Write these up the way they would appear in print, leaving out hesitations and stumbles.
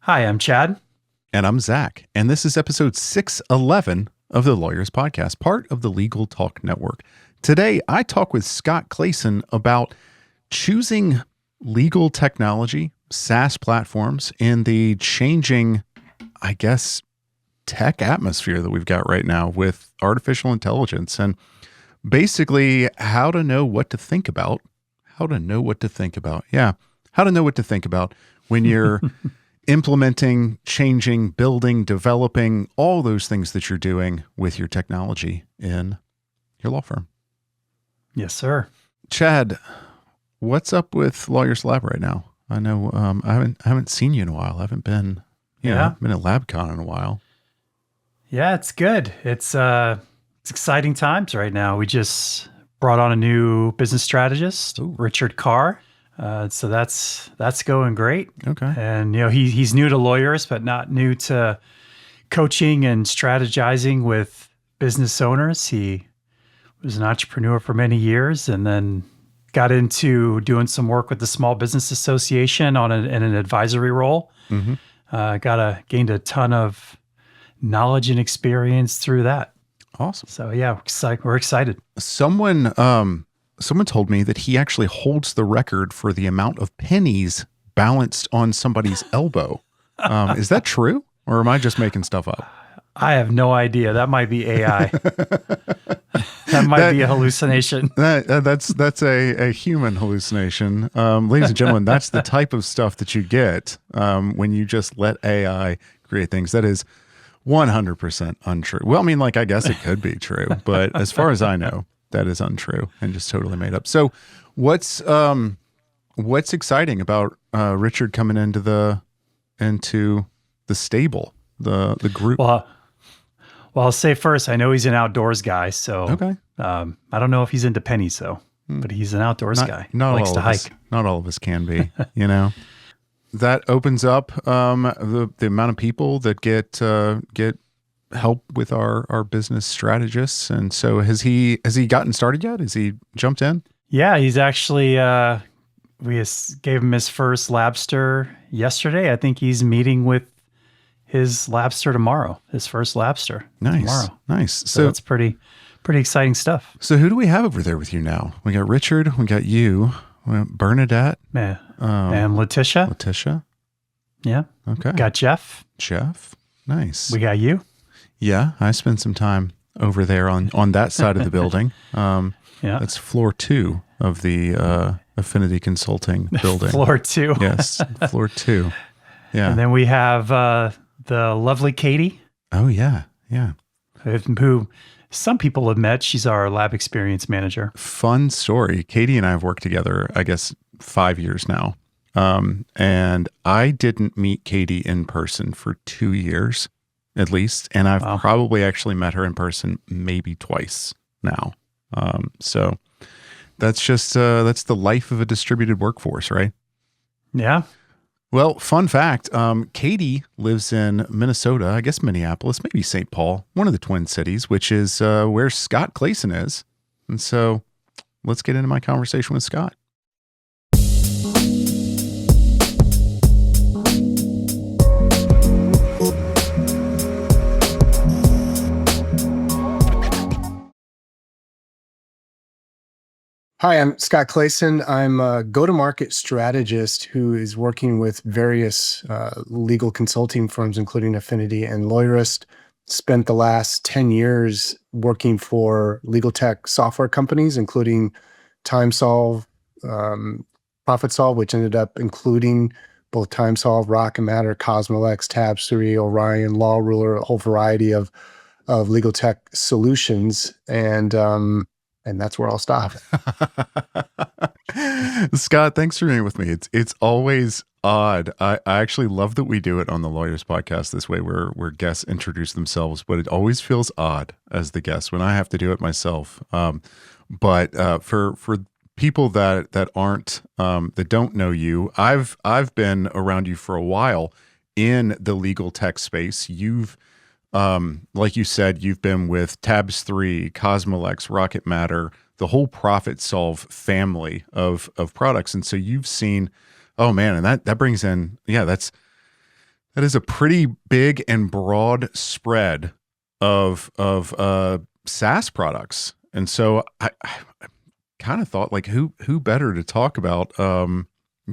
Hi, I'm Chad. And I'm Zack. And this is episode 611 of the Lawyerist Podcast, part of the Legal Talk Network. Today, I talk with Scott Clasen about choosing legal technology, SaaS platforms, in the changing, tech atmosphere that we've got right now with artificial intelligence, and basically how to know what to think about. How to know what to think about when you're implementing, changing, building, developing, all those things that you're doing with your technology in your law firm. Yes, sir. Chad, what's up with Lawyerist Lab right now? I know I haven't seen you in a while. I haven't been, been at LabCon in a while. Yeah, it's good. It's exciting times right now. We just brought on a new business strategist, Richard Carr. So that's going great. Okay. And he's new to Lawyerist, but not new to coaching and strategizing with business owners. He was an entrepreneur for many years, and then got into doing some work with the Small Business Association in an advisory role. Mm-hmm. Gained a ton of knowledge and experience through that. Awesome. So yeah, we're excited. Someone told me that he actually holds the record for the amount of pennies balanced on somebody's elbow. Is that true, or am I just making stuff up? I have no idea. That might be AI. That might be a hallucination. That's a human hallucination. Ladies and gentlemen, that's the type of stuff that you get when you just let AI create things. That is 100% untrue. Well, I guess it could be true, but as far as I know, that is untrue and just totally made up. So what's exciting about Richard coming into the stable, the group? Well, I'll say first, I know he's an outdoors guy, so okay. I don't know if he's into pennies though, but he's an outdoors guy. Likes to hike. Not all of us can be, That opens up the amount of people that get help with our business strategists. And so has he gotten started yet? Has he jumped in? Yeah, he's actually we gave him his first Labster yesterday. I think he's meeting with his Labster tomorrow, his first Labster tomorrow. Nice. So that's pretty exciting stuff. So who do we have over there with you now? We got Richard, we got you, we got Bernadette. And Letitia. Yeah. Okay. Got Jeff. Nice. We got you. Yeah, I spent some time over there on that side of the building. That's floor 2 of the Affinity Consulting building. Floor 2. Yes, floor 2. Yeah. And then we have the lovely Katie. Oh, yeah. Who some people have met. She's our lab experience manager. Fun story. Katie and I have worked together, 5 years now. And I didn't meet Katie in person for 2 years at least. And I've probably actually met her in person maybe twice now. So that's just, that's the life of a distributed workforce, right? Yeah. Well, fun fact, Katie lives in Minnesota, Minneapolis, maybe St. Paul, one of the Twin Cities, which is where Scott Clasen is. And so let's get into my conversation with Scott. Hi, I'm Scott Clasen. I'm a go-to-market strategist who is working with various legal consulting firms, including Affinity and Lawyerist. Spent the last 10 years working for legal tech software companies, including TimeSolve, ProfitSolve, which ended up including both TimeSolve, Rocket Matter, Cosmolex, Tapestry, Orion, Law Ruler, a whole variety of legal tech solutions. And that's where I'll stop. Scott, thanks for being with me. It's always odd. I actually love that we do it on the Lawyerist Podcast this way, where guests introduce themselves, but it always feels odd as the guest when I have to do it myself. But for people that aren't that don't know you, I've been around you for a while in the legal tech space. You've like you said, you've been with Tabs 3, Cosmolex, Rocket Matter, the whole ProfitSolve family of products. And so you've seen, oh man, and that brings in, that's That is a pretty big and broad spread of SaaS products. And so I kind of thought, like, who better to talk about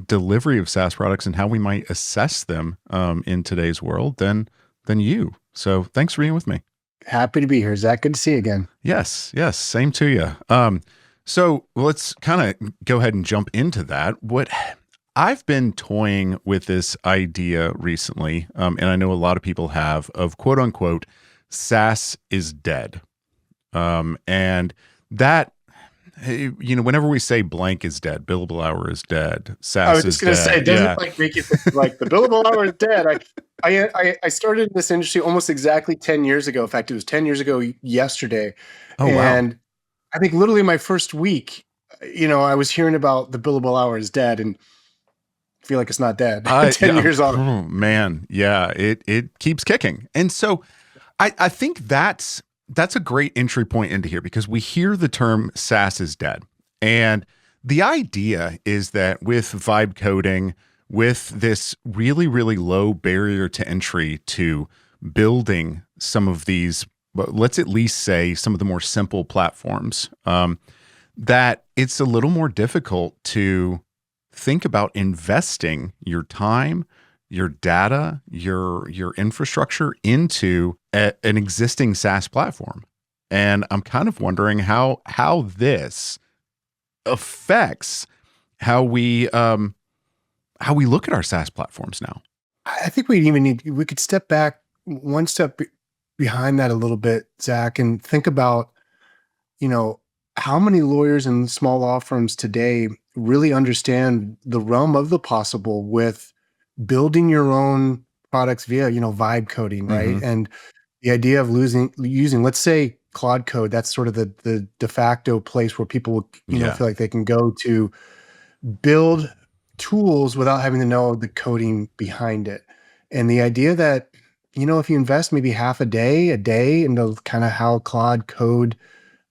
delivery of SaaS products and how we might assess them in today's world than you. So thanks for being with me. Happy to be here, Zach. Good to see you again. Yes, same to you. So let's kind of go ahead and jump into that. What I've been toying with this idea recently, and I know a lot of people have, of quote unquote, SaaS is dead. And that, whenever we say blank is dead, billable hour is dead, SaaS is dead. I was just going to say, doesn't make you think like the billable hour is dead. I started in this industry almost exactly 10 years ago. In fact, it was 10 years ago yesterday. Oh, and wow. I think literally my first week, I was hearing about the billable hour is dead and feel like it's not dead. 10 years on. Oh, man. Yeah, it keeps kicking. And so I think that's a great entry point into here, because we hear the term SaaS is dead. And the idea is that with vibe coding, with this really, really low barrier to entry to building some of these, let's at least say some of the more simple platforms, that it's a little more difficult to think about investing your time, your data, your infrastructure into an existing SaaS platform. And I'm kind of wondering how this affects how we look at our SaaS platforms now. I think we could step back one step behind that a little bit, Zach, and think about, how many lawyers and small law firms today really understand the realm of the possible with building your own products via, vibe coding, right? Mm-hmm. And the idea of using, let's say, Claude Code, that's sort of the de facto place where people will, feel like they can go to build tools without having to know the coding behind it. And the idea that, if you invest maybe half a day into kind of how Claude Code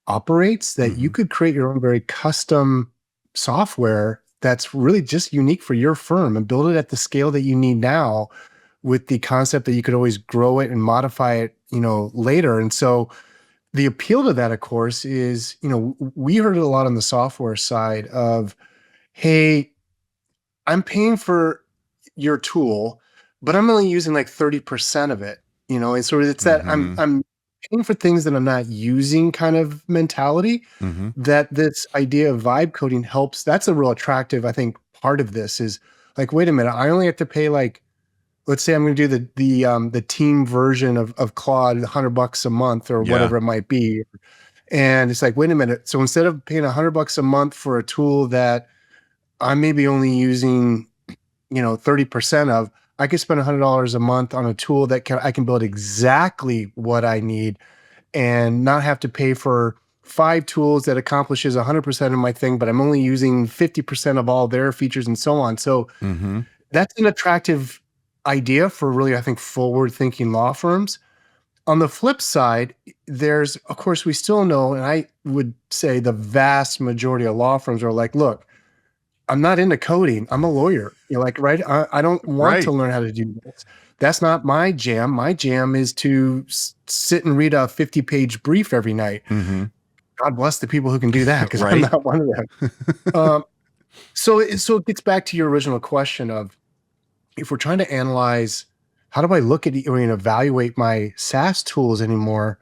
operates, that Mm-hmm. you could create your own very custom software that's really just unique for your firm and build it at the scale that you need now, with the concept that you could always grow it and modify it, later. And so the appeal to that, of course, is, we heard it a lot on the software side of, hey, I'm paying for your tool, but I'm only using like 30% of it, and so it's that Mm-hmm. I'm paying for things that I'm not using kind of mentality. Mm-hmm. That this idea of vibe coding helps. That's a real attractive, I think, part of this is like, wait a minute, I only have to pay, like, let's say I'm going to do the team version of Claude, $100 a month or whatever it might be. And it's like, wait a minute. So instead of paying $100 a month for a tool that I'm maybe only using, 30% of, I could spend $100 a month on a tool that I can build exactly what I need and not have to pay for 5 tools that accomplishes 100% of my thing, but I'm only using 50% of all their features and so on. So Mm-hmm. that's an attractive idea for really, I think, forward-thinking law firms. On the flip side, there's, of course, we still know, and I would say the vast majority of law firms are like, look, I'm not into coding. I'm a lawyer. Right? I don't want to learn how to do this. That's not my jam. My jam is to sit and read a 50-page brief every night. Mm-hmm. God bless the people who can do that, because Right. I'm not one of them. So it gets back to your original question of, if we're trying to analyze, how do I look at and evaluate my SaaS tools anymore,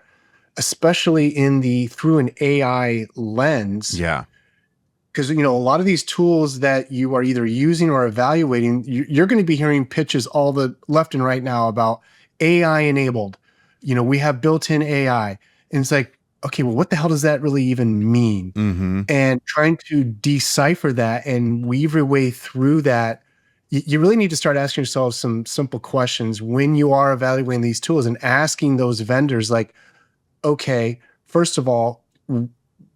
especially through an AI lens? Yeah. Because, a lot of these tools that you are either using or evaluating, you're going to be hearing pitches all the left and right now about AI enabled. We have built-in AI. And it's like, okay, well, what the hell does that really even mean? Mm-hmm. And trying to decipher that and weave your way through that, you really need to start asking yourself some simple questions when you are evaluating these tools, and asking those vendors, like, okay, first of all,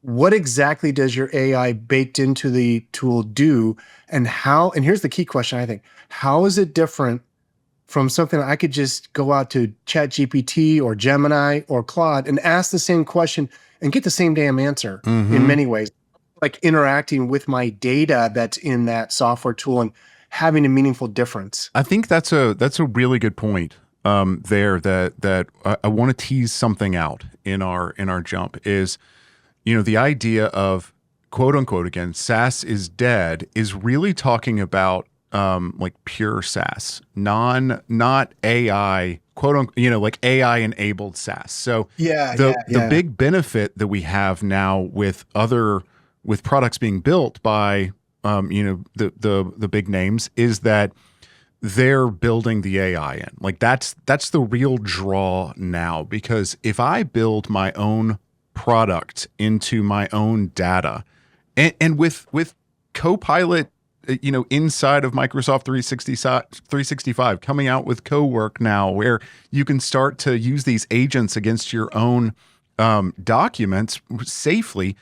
what exactly does your AI baked into the tool do? And here's the key question, I think, how is it different from something I could just go out to ChatGPT or Gemini or Claude and ask the same question and get the same damn answer in many ways, like interacting with my data that's in that software tool and having a meaningful difference. I think that's a really good point there that I want to tease something out in our jump is, the idea of quote unquote, again, SaaS is dead is really talking about like pure SaaS, not AI, quote unquote, like AI enabled SaaS. So the big benefit that we have now with products being built by the big names is that they're building the AI in. Like that's the real draw now, because if I build my own product into my own data and with Copilot, inside of Microsoft 365 coming out with CoWork now, where you can start to use these agents against your own documents safely,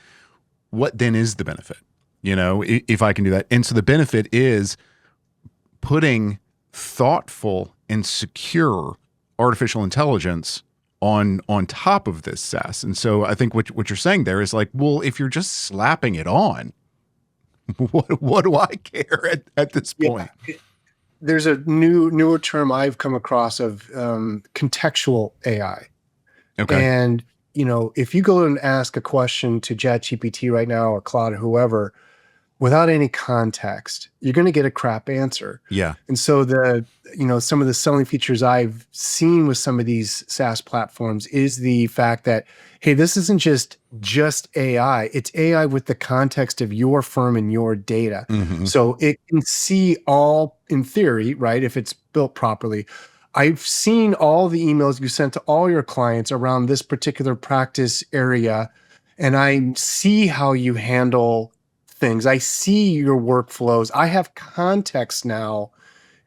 what then is the benefit? If I can do that. And so the benefit is putting thoughtful and secure artificial intelligence on top of this SaaS. And so I think what you're saying there is like, well, if you're just slapping it on, what do I care at this point? There's a newer term I've come across of contextual AI. Okay. And, if you go and ask a question to ChatGPT right now or Claude or whoever, without any context, you're going to get a crap answer. Yeah. And so some of the selling features I've seen with some of these SaaS platforms is the fact that, hey, this isn't just AI. It's AI with the context of your firm and your data. Mm-hmm. So it can see all, in theory, right, if it's built properly. I've seen all the emails you sent to all your clients around this particular practice area, and I see how you handle things. I see your workflows. I have context now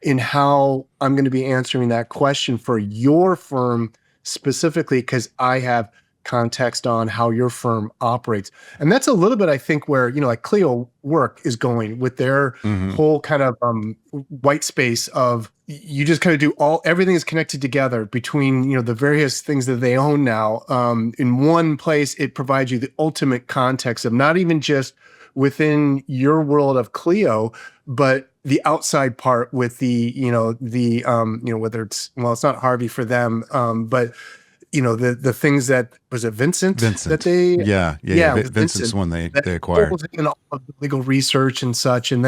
in how I'm going to be answering that question for your firm specifically, because I have context on how your firm operates. And that's a little bit, I think, where, like Clio Work is going with their whole kind of white space of you just kind of do everything is connected together between, the various things that they own now. In one place, it provides you the ultimate context of not even just within your world of Clio, but the outside part with the whether it's not Harvey for them, but the things that was it Vincent that they Vincent's one they acquired, and all of the legal research and such, and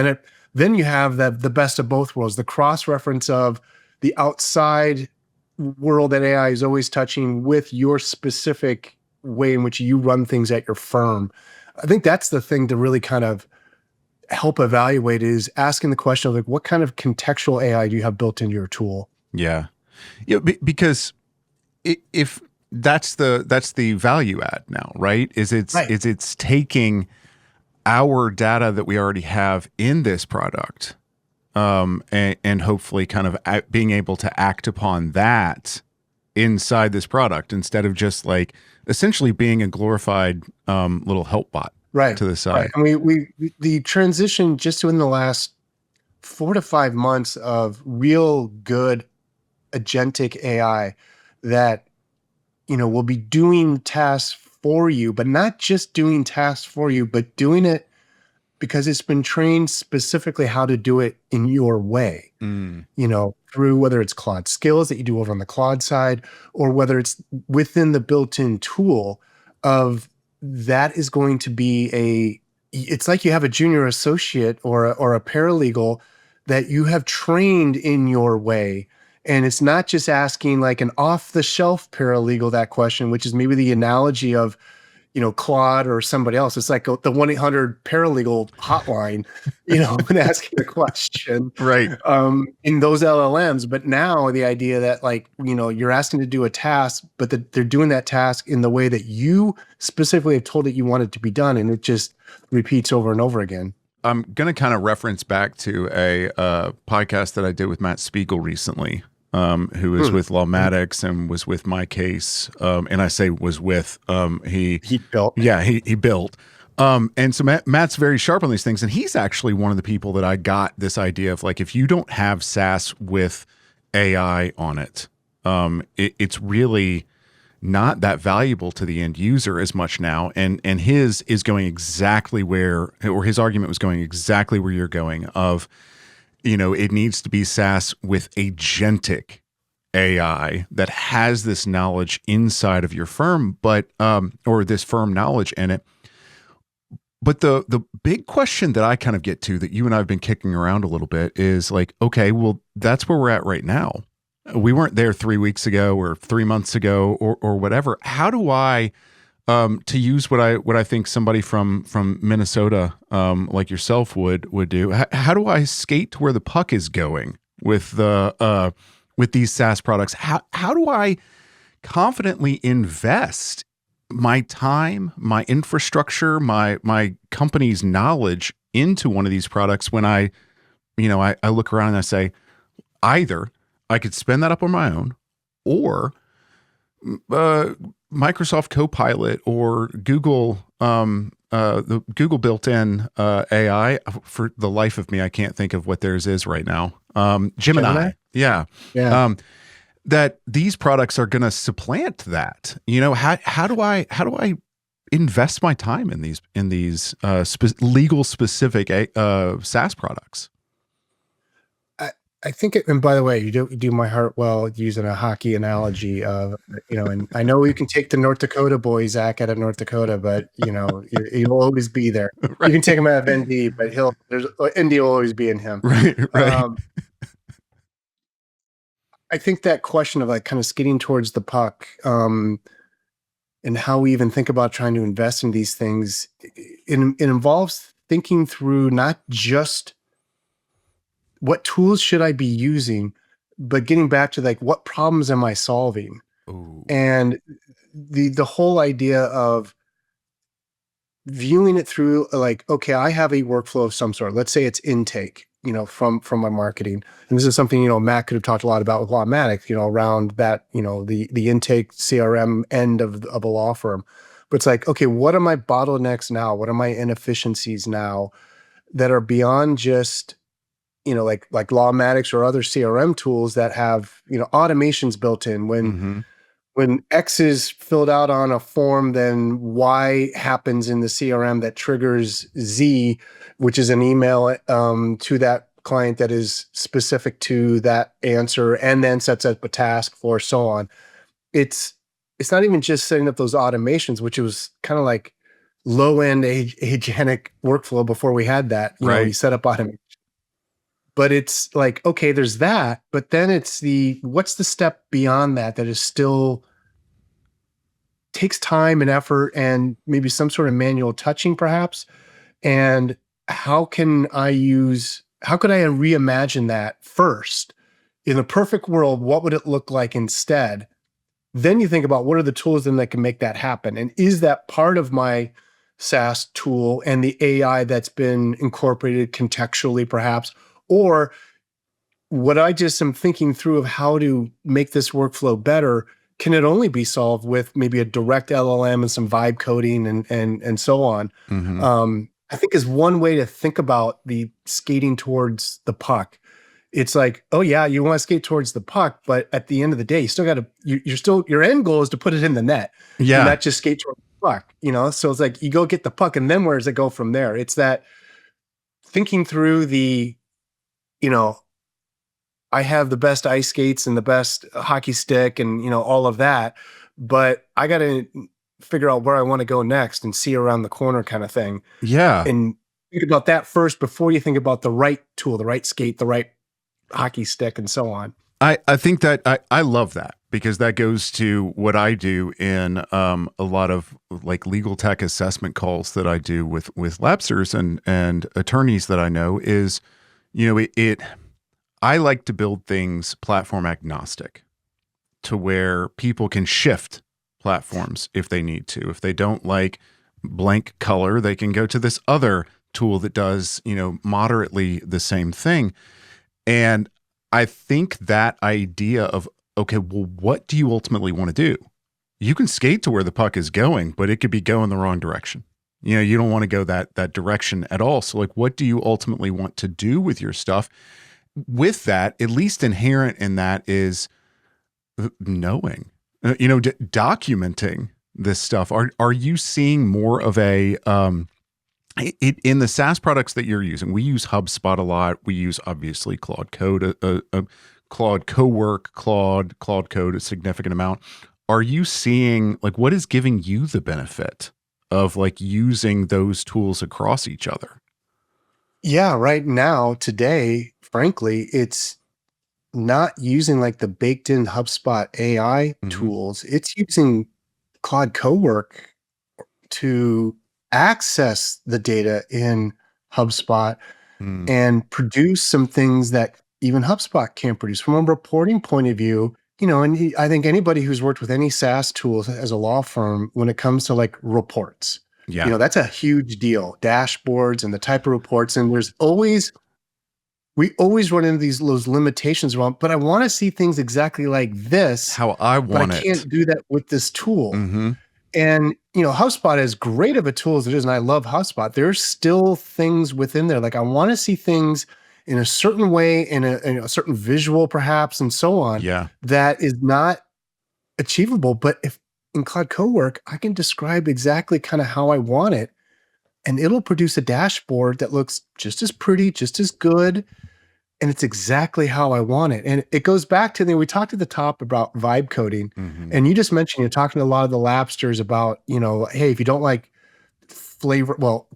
then you have the best of both worlds, the cross reference of the outside world that AI is always touching with your specific way in which you run things at your firm. I think that's the thing to really kind of help evaluate is asking the question of like, what kind of contextual AI do you have built into your tool? Yeah. Because if that's the value add now, right? It's taking our data that we already have in this product, and hopefully kind of being able to act upon that inside this product instead of just like essentially being a glorified little help bot to the side. Right. And we the transition just in the last 4 to 5 months of real good agentic AI that will be doing tasks for you, but not just doing tasks for you, but doing it because it's been trained specifically how to do it in your way. Through whether it's Claude skills that you do over on the Claude side, or whether it's within the built-in tool of that is going to be it's like you have a junior associate or a paralegal that you have trained in your way. And it's not just asking like an off-the-shelf paralegal that question, which is maybe the analogy of, Claude or somebody else. It's like the 1-800 paralegal hotline, when asking a question, right? In those LLMs. But now the idea that like, you're asking to do a task, but that they're doing that task in the way that you specifically have told it you want it to be done, and it just repeats over and over again. I'm going to kind of reference back to a podcast that I did with Matt Spiegel recently, who is with Lawmatics and was with my case. And I say was with, he built. Yeah, he built. And so Matt's very sharp on these things. And he's actually one of the people that I got this idea of like, if you don't have SaaS with AI on it, it's really not that valuable to the end user as much now. And his is going exactly where, or his argument was going exactly where you're going of, it needs to be SaaS with agentic AI that has this knowledge inside of your firm, but or this firm knowledge in it. But the big question that I kind of get to that you and I have been kicking around a little bit is like, okay, well, that's where we're at right now. We weren't there 3 weeks ago or 3 months ago or whatever. How do I, to use what I think somebody from Minnesota like yourself would do? How do I skate to where the puck is going with with these SaaS products? How do I confidently invest my time, my infrastructure, my company's knowledge into one of these products when I look around and I say, either I could spend that up on my own, or Microsoft Copilot or Google, the Google built-in AI. For the life of me, I can't think of what theirs is right now. Gemini. Yeah. That these products are going to supplant that. How do I invest my time in these legal specific SaaS products? I think and by the way, you do my heart well using a hockey analogy of, and I know you can take the North Dakota boy, Zack, out of North Dakota, but he'll always be there. Right. You can take him out of ND, but ND will always be in him. Right. I think that question of like kind of skating towards the puck, and how we even think about trying to invest in these things, it involves thinking through not just what tools should I be using, but getting back to like, what problems am I solving? Ooh. And the whole idea of viewing it through like, okay, I have a workflow of some sort. Let's say it's intake, from my marketing. And this is something, Matt could have talked a lot about with Lawmatic, around that, the intake CRM end of a law firm. But it's like, okay, what are my bottlenecks now? What are my inefficiencies now that are beyond just, like Lawmatics or other CRM tools that have, automations built in when X is filled out on a form, then Y happens in the CRM that triggers Z, which is an email to that client that is specific to that answer, and then sets up a task for so on. It's not even just setting up those automations, which was kind of like low-end agentic workflow before we had that. Right. You set up automation. But it's like, okay, there's that, but then it's what's the step beyond that is still takes time and effort and maybe some sort of manual touching perhaps. And how could I reimagine that first? In the perfect world, what would it look like instead? Then you think about what are the tools then that can make that happen? And is that part of my SaaS tool and the AI that's been incorporated contextually perhaps? Or what I just am thinking through of how to make this workflow better, can it only be solved with maybe a direct LLM and some vibe coding and so on? Mm-hmm. I think is one way to think about the skating towards the puck. It's like, oh yeah, you want to skate towards the puck, but at the end of the day, you still got to, your end goal is to put it in the net. Yeah. And not just skate towards the puck, So it's like, you go get the puck and then where does it go from there? It's that thinking through I have the best ice skates and the best hockey stick and, all of that, but I got to figure out where I want to go next and see around the corner kind of thing. Yeah. And think about that first before you think about the right tool, the right skate, the right hockey stick, and so on. I think that I love that, because that goes to what I do in a lot of like legal tech assessment calls that I do with lapsers and attorneys that I know is, I like to build things platform agnostic to where people can shift platforms if they need to. If they don't like blank color, they can go to this other tool that does, moderately the same thing. And I think that idea of, okay, well, what do you ultimately want to do? You can skate to where the puck is going, but it could be going the wrong direction. You don't want to go that direction at all. So like, what do you ultimately want to do with your stuff? With that, at least inherent in that is knowing, documenting this stuff. Are you seeing more of a In the SaaS products that you're using, we use HubSpot a lot. We use obviously Claude Code, Claude Cowork, Claude Code a significant amount. Are you seeing like what is giving you the benefit of like using those tools across each other? Yeah, right now, today, frankly, it's not using like the baked in HubSpot AI Mhm. tools. It's using Claude Cowork to access the data in HubSpot Mm. and produce some things that even HubSpot can't produce. From a reporting point of view, I think anybody who's worked with any SaaS tools as a law firm, when it comes to like reports, Yeah. that's a huge deal. Dashboards and the type of reports. And we always run into those limitations around, but I want to see things exactly like this, How I but I want it. can't do that with this tool. Mm-hmm. And, HubSpot, as great of a tool as it is, and I love HubSpot, there's still things within there. Like I want to see things in a certain way, in a certain visual perhaps, and so on, Yeah. that is not achievable. But if in Cloud Cowork, I can describe exactly kind of how I want it, and it'll produce a dashboard that looks just as pretty, just as good, and it's exactly how I want it. And it goes back to we talked at the top about vibe coding, Mm-hmm. and you just mentioned you're talking to a lot of the labsters about, hey, if you don't like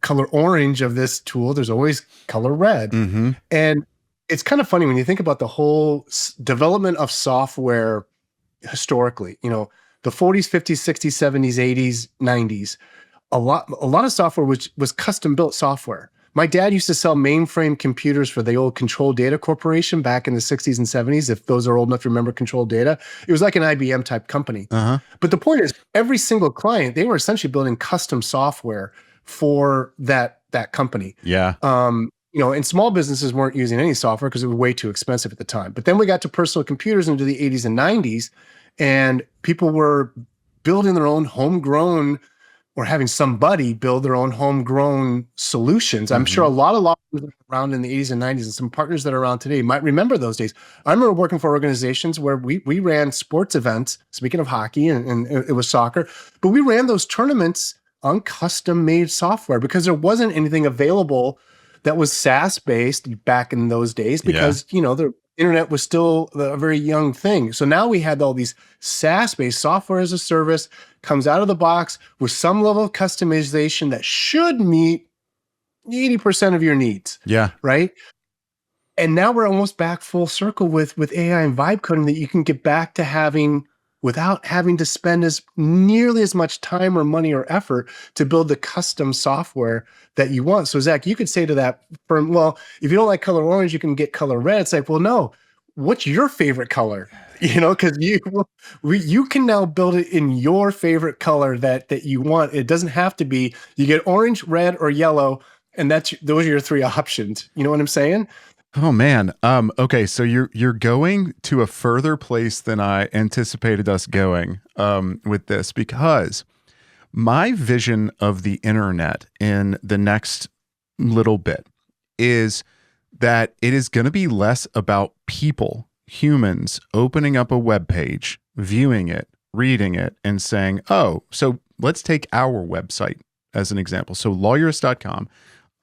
color orange of this tool, there's always color red. Mm-hmm. And it's kind of funny when you think about the whole development of software historically, the 40s, 50s, 60s, 70s, 80s, 90s, a lot of software was custom built software. My dad used to sell mainframe computers for the old Control Data Corporation back in the 60s and 70s. If those are old enough to remember Control Data, it was like an IBM type company. Uh-huh. But the point is, every single client, they were essentially building custom software for that company. Yeah. And small businesses weren't using any software because it was way too expensive at the time. But then we got to personal computers into the 80s and 90s, and people were building their own homegrown, or having somebody build their own homegrown solutions. I'm sure a lot of law firms that were around in the 80s and 90s, and some partners that are around today might remember those days. I remember working for organizations where we ran sports events, speaking of hockey, and it was soccer, but we ran those tournaments on custom-made software because there wasn't anything available that was SaaS-based back in those days because, the internet was still a very young thing. So now we had all these SaaS-based software as a service, comes out of the box with some level of customization that should meet 80% of your needs. Yeah. Right. And now we're almost back full circle with AI and vibe coding that you can get back to having without having to spend nearly as much time or money or effort to build the custom software that you want. So Zach, you could say to that firm, well, if you don't like color orange, you can get color red. It's like, well, no, what's your favorite color? Because you can now build it in your favorite color that you want. It doesn't have to be, you get orange, red, or yellow, and those are your three options. You know what I'm saying? Oh man. Okay. So you're going to a further place than I anticipated us going with this, because my vision of the internet in the next little bit is that it is going to be less about people, humans opening up a web page, viewing it, reading it, and saying, oh, so let's take our website as an example. So Lawyerist.com.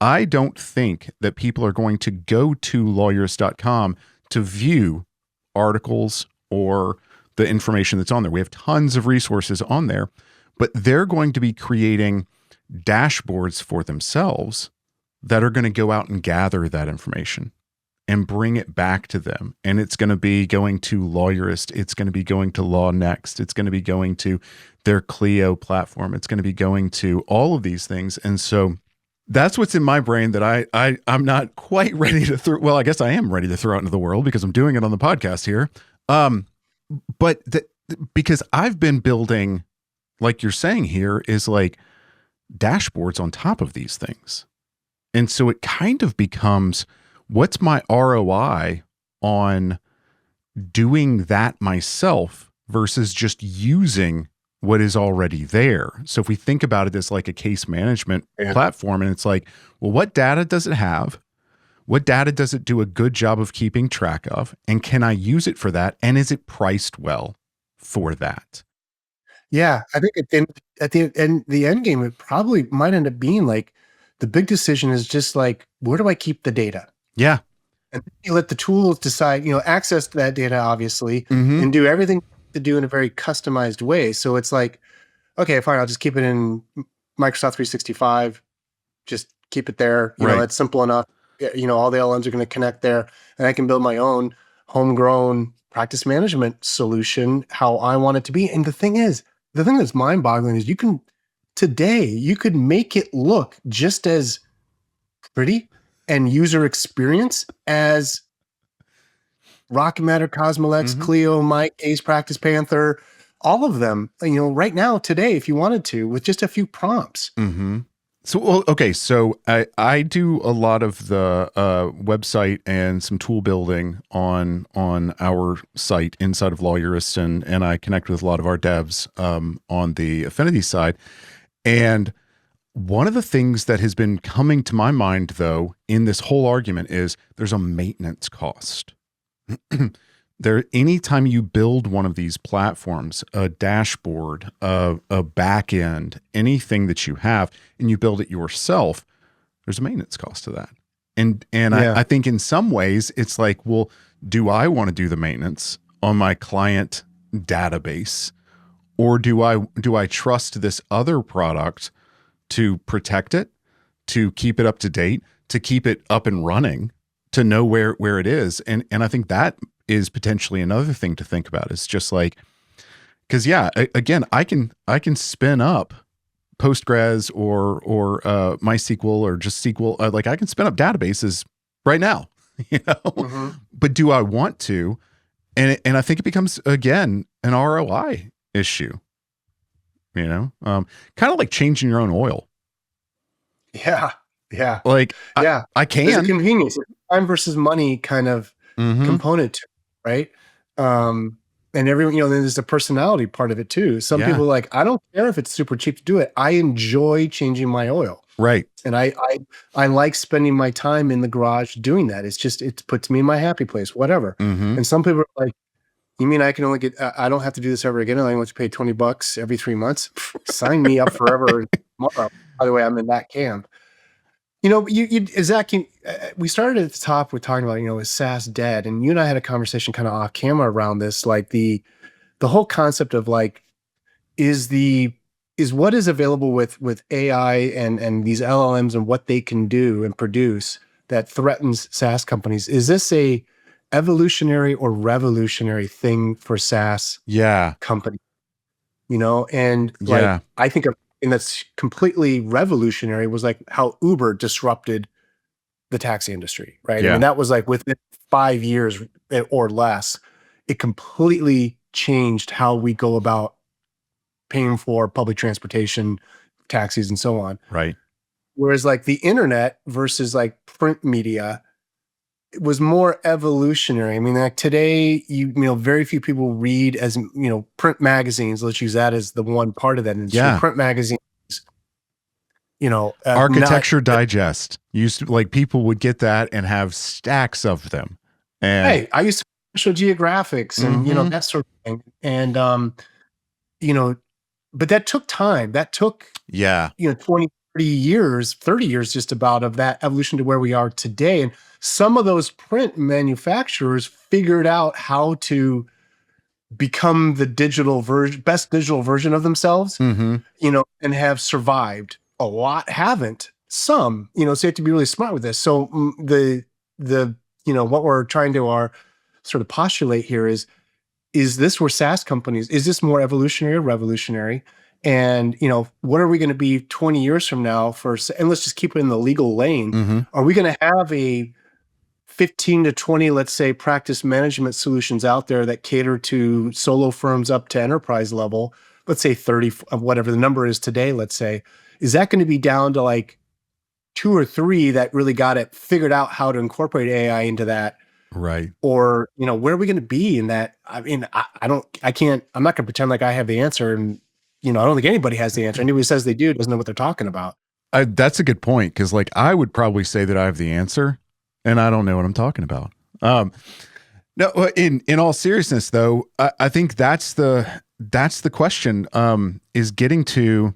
I don't think that people are going to go to Lawyerist.com to view articles or the information that's on there. We have tons of resources on there, but they're going to be creating dashboards for themselves that are going to go out and gather that information and bring it back to them. And it's going to be going to Lawyerist. It's going to be going to Law Next. It's going to be going to their Clio platform. It's going to be going to all of these things. And so that's what's in my brain that I'm not quite ready to throw. Well, I guess I am ready to throw out into the world because I'm doing it on the podcast here. Because I've been building, like you're saying here, is like dashboards on top of these things. And so it kind of becomes, what's my ROI on doing that myself versus just using what is already there? So if we think about it as like a case management platform, and it's like, well, what data does it have? What data does it do a good job of keeping track of? And can I use it for that? And is it priced well for that? Yeah, I think at the end game, it probably might end up being like The big decision is just like, where do I keep the data? Yeah. And you let the tools decide, access that data, obviously, Mm-hmm. and do everything to do in a very customized way. So it's like, okay, fine, I'll just keep it in Microsoft 365. Just keep it there. Right. It's simple enough. All the LLMs are going to connect there, and I can build my own homegrown practice management solution how I want it to be. And the thing that's mind-boggling is you could make it look just as pretty and user experience as Rocket Matter, Cosmolex, Clio, Mike, Ace, Practice Panther, all of them, right now, today, if you wanted to, with just a few prompts. Mm-hmm. So, okay. So I do a lot of the website and some tool building on our site inside of Lawyerist, and I connect with a lot of our devs on the affinity side. And one of the things that has been coming to my mind, though, in this whole argument is there's a maintenance cost. Anytime you build one of these platforms, a dashboard, a back end, anything that you have, and you build it yourself, there's a maintenance cost to that. And I think in some ways it's like, well, do I want to do the maintenance on my client database, or do I trust this other product to protect it, to keep it up to date, to keep it up and running, to know where it is? And I think that is potentially another thing to think about. It's just like, because again, I can spin up Postgres or MySQL or just SQL. Like I can spin up databases right now, but do I want to? And I think it becomes, again, an ROI issue, kind of like changing your own oil. Yeah. Yeah. Like, I can. There's a convenience, time versus money kind of component, right? And everyone, then there's the personality part of it too. Some people are like, I don't care if it's super cheap to do it. I enjoy changing my oil. Right. And I like spending my time in the garage doing that. It puts me in my happy place, whatever. And some people are like, you mean I can only I don't have to do this ever again? I only want to pay $20 every 3 months. Sign me up forever. Tomorrow. By the way, I'm in that camp. Zack, we started at the top with talking about, is SaaS dead? And you and I had a conversation kind of off camera around this, like the whole concept of like, is what is available with AI and these LLMs and what they can do and produce that threatens SaaS companies. Is this a evolutionary or revolutionary thing for SaaS companies? And like, I think and that's completely revolutionary was like how Uber disrupted the taxi industry, right? I mean, that was like within 5 years or less, it completely changed how we go about paying for public transportation, taxis, and so on. Right. Whereas like the internet versus like print media, it was more evolutionary. I mean, like today, very few people read as, print magazines. Let's use that as the one part of that industry. Yeah. Print magazines, Architecture Digest used to, like, people would get that and have stacks of them. And hey, I used to National Geographics and, that sort of thing. And, but that took time. That took, 20, 30 years just about of that evolution to where we are today. And some of those print manufacturers figured out how to become the best digital version of themselves, and have survived. A lot haven't. Some, so you have to be really smart with this. So what we're trying to sort of postulate here is this where SaaS companies, is this more evolutionary or revolutionary? And, what are we going to be 20 years from now and let's just keep it in the legal lane. Are we going to have a 15 to 20, let's say, practice management solutions out there that cater to solo firms up to enterprise level? Let's say 30, whatever the number is today, let's say. Is that going to be down to like 2 or 3 that really got it figured out how to incorporate AI into that? Right. Or, where are we going to be in that? I mean, I'm not going to pretend like I have the answer. And, I don't think anybody has the answer. Anybody who says they do doesn't know what they're talking about. That's a good point. Cause like, I would probably say that I have the answer and I don't know what I'm talking about. No, in all seriousness though, I think that's the question, is getting to,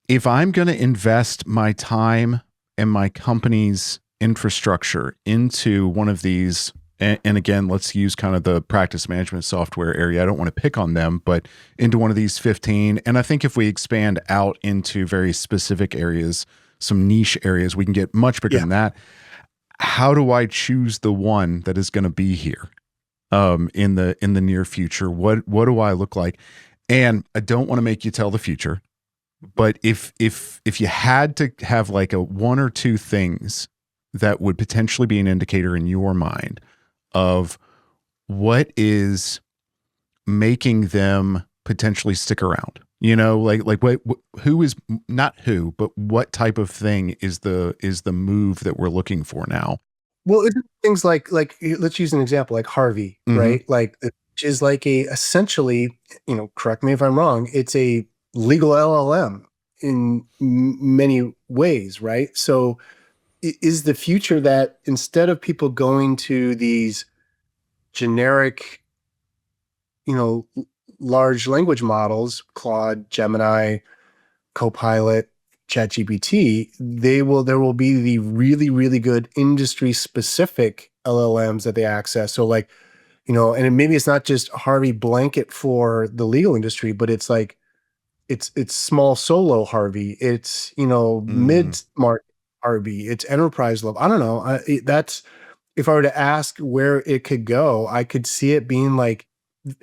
if I'm going to invest my time, and my company's infrastructure into one of these, and again, let's use kind of the practice management software area. I don't want to pick on them, but into one of these 15. And I think if we expand out into very specific areas, some niche areas, we can get much bigger than that. How do I choose the one that is going to be here in the near future? What do I look like? And I don't want to make you tell the future, but if you had to have like a one or two things that would potentially be an indicator in your mind of what is making them potentially stick around, like who is not who, but what type of thing is the move that we're looking for now? Well, isn't things like let's use an example like Harvey, right? Like, which is like essentially, correct me if I'm wrong, it's a legal LLM in many ways, right? So is the future that instead of people going to these generic, large language models, Claude, Gemini, Copilot, ChatGPT, there will be the really, really good industry specific LLMs that they access. So like, and maybe it's not just Harvey blanket for the legal industry, but it's like, it's small solo Harvey. It's, mid-market Harvey. It's enterprise level. I don't know. That's, if I were to ask where it could go, I could see it being like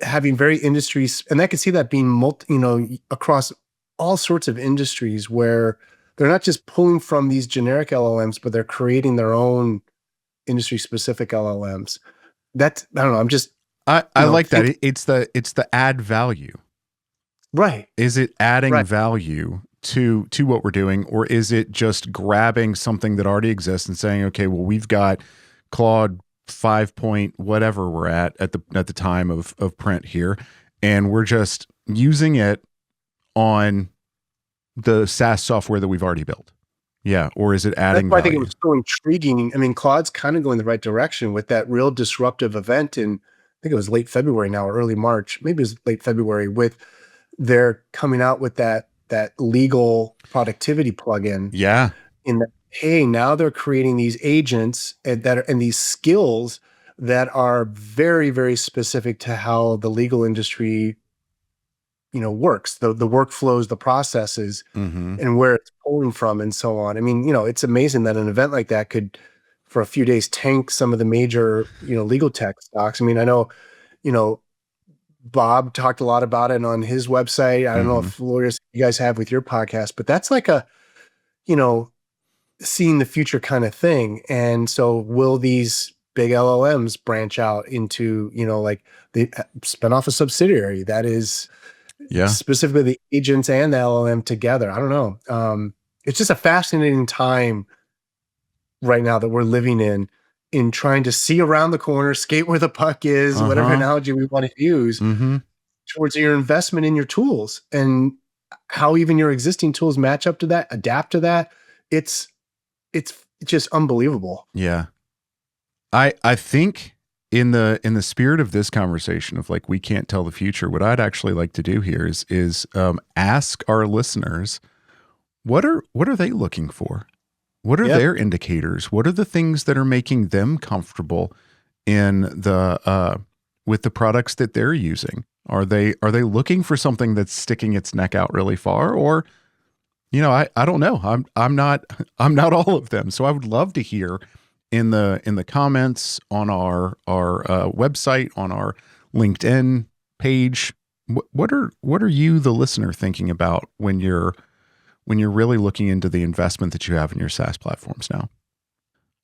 having very industries, and I could see that being across all sorts of industries where they're not just pulling from these generic LLMs, but they're creating their own industry specific LLMs. I don't know. I'm just, I like that. It's the add value. Right. Is it adding value to what we're doing, or is it just grabbing something that already exists and saying, okay, well, we've got Claude 5 point whatever we're at the time of print here, and we're just using it on the SaaS software that we've already built? Yeah. Or is it adding That's why value? I think it was so intriguing. I mean, Claude's kind of going the right direction with that real disruptive event in, I think it was late February now, or early March. Maybe it was late February, with they're coming out with that legal productivity plugin. Yeah. In that, hey, now they're creating these agents and these skills that are very, very specific to how the legal industry, works, the workflows, the processes, and where it's pulling from and so on. I mean, it's amazing that an event like that could, for a few days, tank some of the major, legal tech stocks. I mean, I know, Bob talked a lot about it on his website. I don't know if lawyers you guys have with your podcast, but that's like a, seeing the future kind of thing. And so will these big LLMs branch out into, like they spin off a subsidiary that is specifically the agents and the LLM together? I don't know. It's just a fascinating time right now that we're living in trying to see around the corner, skate where the puck is, whatever analogy we want to use, towards your investment in your tools and how even your existing tools match up to that, adapt to that. It's just unbelievable. Yeah. I think in the spirit of this conversation of like, we can't tell the future, what I'd actually like to do here is ask our listeners, what are they looking for? What are their indicators? What are the things that are making them comfortable in with the products that they're using? Are they looking for something that's sticking its neck out really far? Or, I don't know. I'm not all of them. So I would love to hear in the comments on our website, on our LinkedIn page, what are you, the listener, thinking about when you're really looking into the investment that you have in your SaaS platforms now?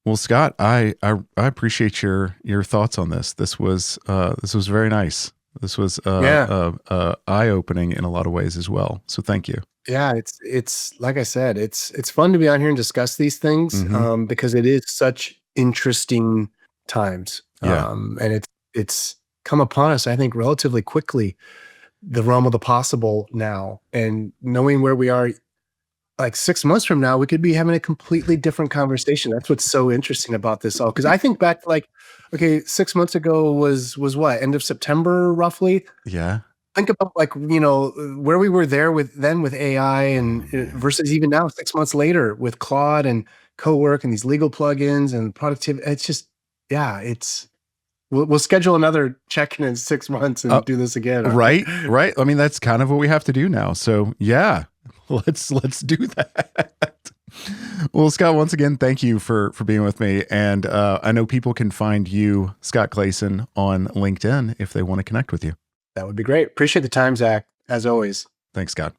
Well, Scott, I appreciate your thoughts on this. This was very nice. This was eye-opening in a lot of ways as well. So thank you. Yeah, it's like I said, it's fun to be on here and discuss these things because it is such interesting times. And it's come upon us, I think, relatively quickly, the realm of the possible now, and knowing where we are. Like 6 months from now, we could be having a completely different conversation. That's what's so interesting about this all. Because I think back to 6 months ago was what, end of September, roughly? Yeah. Think about where we were there with AI and versus even now, 6 months later with Claude and co-work and these legal plugins and productivity. It's just, we'll schedule another check-in in 6 months and do this again. Right. I mean, that's kind of what we have to do now. So yeah, let's do that. Well, Scott, once again, thank you for being with me. And I know people can find you, Scott Clasen, on LinkedIn if they want to connect with you. That would be great. Appreciate the time, Zach, as always. Thanks, Scott.